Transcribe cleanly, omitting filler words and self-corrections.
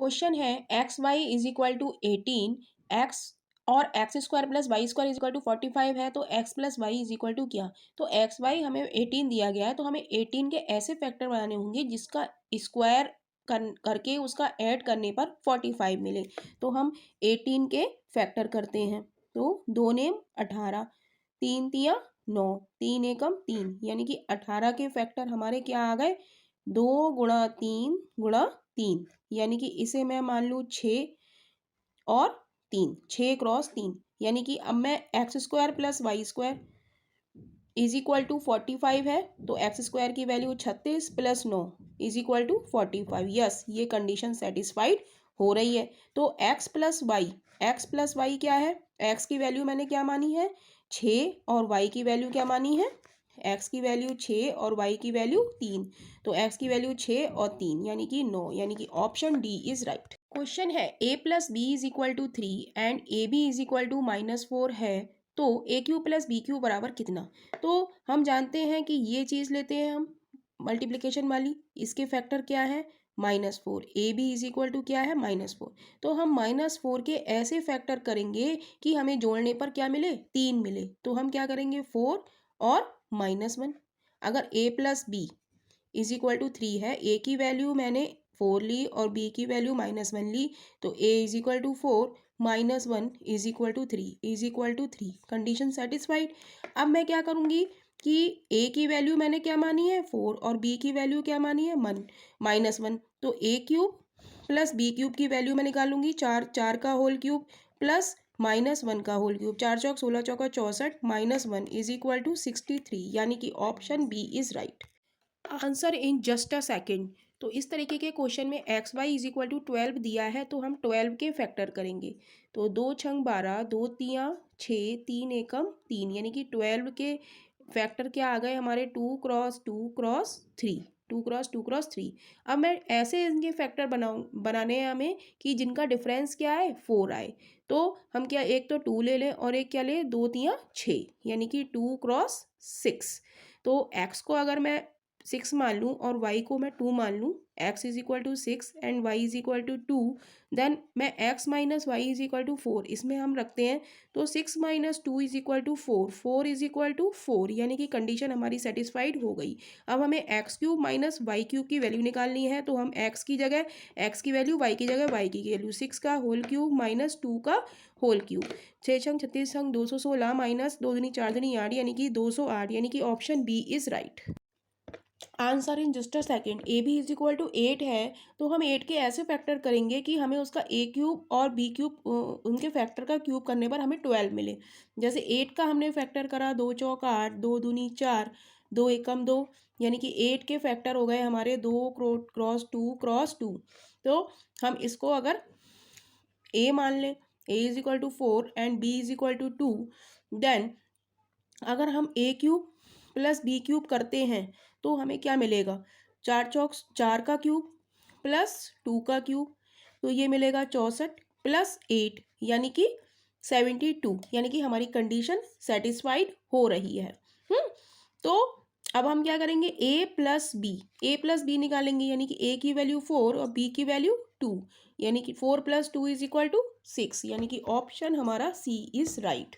Question है X Y is equal to 18 X और X square plus Y square is equal to 45 है, तो X plus Y is equal to क्या। तो x Y हमें 18 दिया गया है, तो हमें 18 के ऐसे फैक्टर बनाने होंगे जिसका स्क्वायर करके उसका ऐड करने पर 45 मिले। तो हम 18 के फैक्टर करते हैं। तो 2 नेम 18, 3 तिया 9, 3 एकम 3, यानी कि 18 के फैक्टर हमारे क्या आ गए, 2 गुणा 3 गुणा 3, यानी कि इसे मैं मान लूँ 6 और 3, 6 क्रॉस 3, यानी कि अब मैं x square plus Y square is equal to 45 है, तो एक्स स्क्वायर की value 36 plus 9 is equal to 45। Yes, ये कंडीशन सेटिस्फाइड हो रही है। तो एक्स प्लस वाई क्या है, एक्स की वैल्यू मैंने क्या मानी है 6 और वाई की वैल्यू क्या मानी है, एक्स की वैल्यू 6 और वाई की वैल्यू 3, तो एक्स की वैल्यू 6 और 3 यानी कि 9, यानी कि option D is right. Question है a plus b is equal to 3 and a b is equal to -4 है, तो a cube plus b cube बराबर कितना। तो हम जानते हैं कि ये चीज़ लेते हैं हम मल्टीप्लिकेशन वाली, इसके फैक्टर क्या है -4, a b is equal to क्या है -4, तो हम -4 के ऐसे फैक्टर करेंगे कि हमें जोड़ने पर क्या मिले 3 मिले। तो हम क्या करेंगे 4 और -1। अगर a plus b is equal to 3 है, ए की वैल्यू मैंने 4 ली और बी की वैल्यू -1 ली, तो a is equal to 4 -1 is equal to 3 is equal to 3, condition satisfied. अब मैं क्या करूँगी कि a की वैल्यू मैंने क्या मानी है 4 और b की वैल्यू क्या मानी है -1, तो a cube plus B cube की वैल्यू मैं निकालूंगी 4, 4 का होल क्यूब प्लस -1 का होल क्यूब, 4 चौक 16 चौका 64 -1 इज इक्वल टू 63, यानी कि option B is right. Answer in just a second. तो इस तरीके के क्वेश्चन में x Y is equal to 12 दिया है, तो हम 12 के फैक्टर करेंगे। तो 2 छंग 12, 2 तियाँ 6, 3 एकम 3, यानी कि 12 के फैक्टर क्या आ गए हमारे 2 क्रॉस 2 क्रॉस 3, 2 क्रॉस 2 क्रॉस 3। अब मैं ऐसे इनके फैक्टर बनाने हैं हमें कि जिनका डिफरेंस क्या है 4 आए। तो हम क्या एक तो 2 ले लें और एक क्या ले 2 तियाँ 6, यानी कि 2 क्रॉस 6। तो एक्स को अगर मैं 6 मान लूँ और y को मैं 2 मान लूँ, x is equal to 6 and y is equal to 2, then मैं x minus y is equal to 4 इसमें हम रखते हैं, तो 6 minus 2 is equal to 4, 4 is equal to 4, यानी कि कंडीशन हमारी सेटिस्फाइड हो गई। अब हमें x cube minus y cube की वैल्यू निकालनी है, तो हम x की जगह x की वैल्यू y की जगह y की वैल्यू 6 का होल क्यूब माइनस 2 का होल क्यूब, 6 छंग 36 छंग 216 माइनस 2 दूनी 4 दूनी 8, यानी कि 208, यानी कि option B is right. Answer in just a second. A b is equal to 8 है, तो हम 8 के ऐसे फैक्टर करेंगे कि हमें उसका ए क्यूब और बी क्यूब उनके फैक्टर का क्यूब करने पर हमें 12 मिले। जैसे 8 का हमने फैक्टर करा 2 चौका 8, 2 दूनी 4, 2 एकम 2, यानी कि 8 के फैक्टर हो गए हमारे 2 क्रॉस 2 क्रॉस 2। तो हम इसको अगर ए मान लें, A is equal to 4 and B is equal to 2, then अगर हम A cube plus B cube करते हैं तो हमें क्या मिलेगा, 4 चौक 4 का क्यूब प्लस 2 का क्यूब, तो ये मिलेगा 64 प्लस 8, यानी कि 72, यानी कि हमारी कंडीशन सेटिस्फाइड हो रही है। तो अब हम क्या करेंगे ए प्लस बी निकालेंगे, यानी कि ए की वैल्यू 4 और बी की वैल्यू 2, यानी कि 4 प्लस 2 इज इक्वल टू 6, यानी कि ऑप्शन हमारा सी इज राइट।